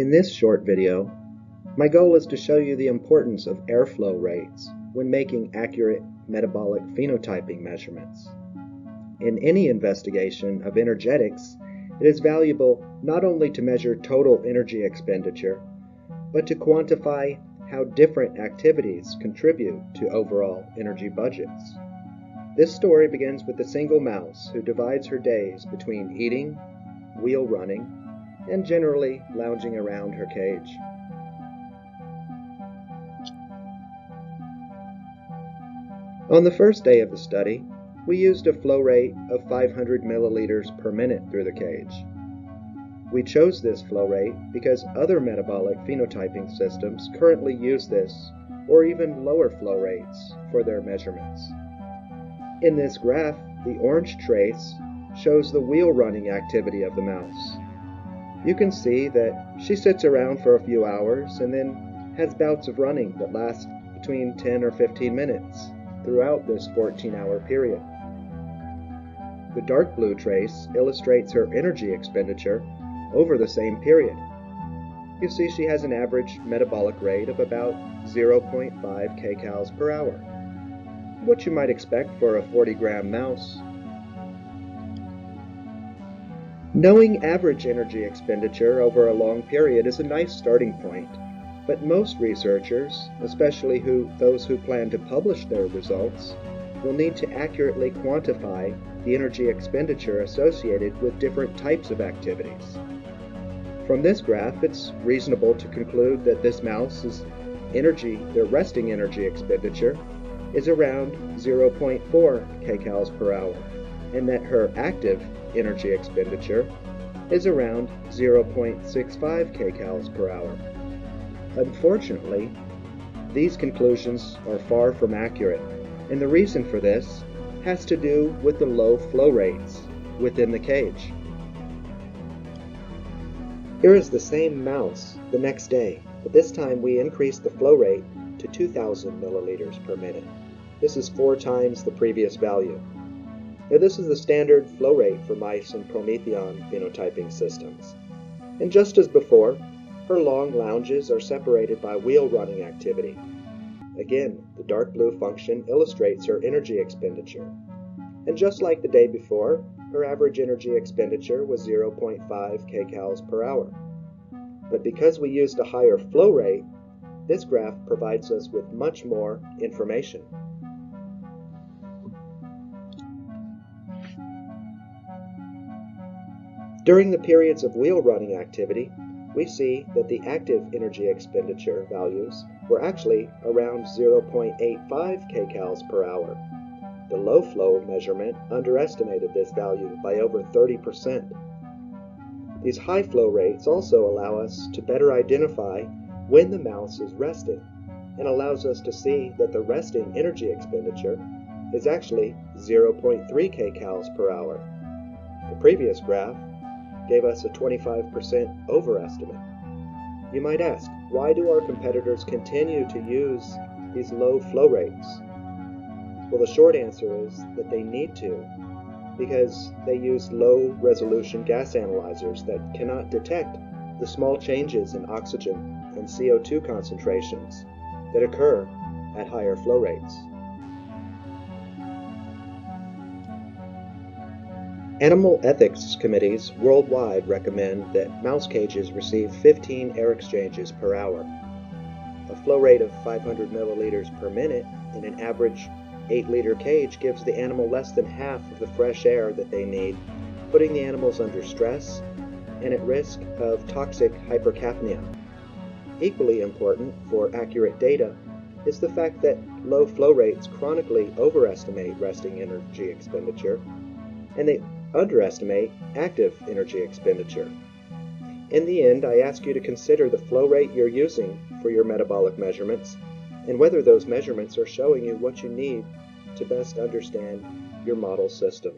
In this short video, my goal is to show you the importance of airflow rates when making accurate metabolic phenotyping measurements. In any investigation of energetics, it is valuable not only to measure total energy expenditure, but to quantify how different activities contribute to overall energy budgets. This story begins with a single mouse who divides her days between eating, wheel running, and generally lounging around her cage. On the first day of the study, we used a flow rate of 500 milliliters per minute through the cage. We chose this flow rate because other metabolic phenotyping systems currently use this or even lower flow rates for their measurements. In this graph, the orange trace shows the wheel running activity of the mouse. You can see that she sits around for a few hours and then has bouts of running that last between 10 or 15 minutes throughout this 14-hour period. The dark blue trace illustrates her energy expenditure over the same period. You see she has an average metabolic rate of about 0.5 kcal per hour, what you might expect for a 40-gram mouse. Knowing average energy expenditure over a long period is a nice starting point, but most researchers, especially those who plan to publish their results, will need to accurately quantify the energy expenditure associated with different types of activities. From this graph, it's reasonable to conclude that this mouse's their resting energy expenditure, is around 0.4 kcal per hour, and that her active energy expenditure is around 0.65 kcal per hour. Unfortunately, these conclusions are far from accurate, and the reason for this has to do with the low flow rates within the cage. Here is the same mouse the next day, but this time we increased the flow rate to 2,000 milliliters per minute. This is 4 times the previous value. Now, this is the standard flow rate for mice in Promethean phenotyping systems. And just as before, her long lounges are separated by wheel running activity. Again, the dark blue function illustrates her energy expenditure. And just like the day before, her average energy expenditure was 0.5 kcal per hour. But because we used a higher flow rate, this graph provides us with much more information. During the periods of wheel running activity, we see that the active energy expenditure values were actually around 0.85 kcal per hour. The low flow measurement underestimated this value by over 30%. These high flow rates also allow us to better identify when the mouse is resting, and allows us to see that the resting energy expenditure is actually 0.3 kcal per hour. The previous graph gave us a 25% overestimate. You might ask, why do our competitors continue to use these low flow rates? Well, the short answer is that they need to, because they use low resolution gas analyzers that cannot detect the small changes in oxygen and CO2 concentrations that occur at higher flow rates. Animal ethics committees worldwide recommend that mouse cages receive 15 air exchanges per hour. A flow rate of 500 milliliters per minute in an average 8-liter cage gives the animal less than half of the fresh air that they need, putting the animals under stress and at risk of toxic hypercapnia. Equally important for accurate data is the fact that low flow rates chronically overestimate resting energy expenditure, and they underestimate active energy expenditure. In the end, I ask you to consider the flow rate you're using for your metabolic measurements and whether those measurements are showing you what you need to best understand your model system.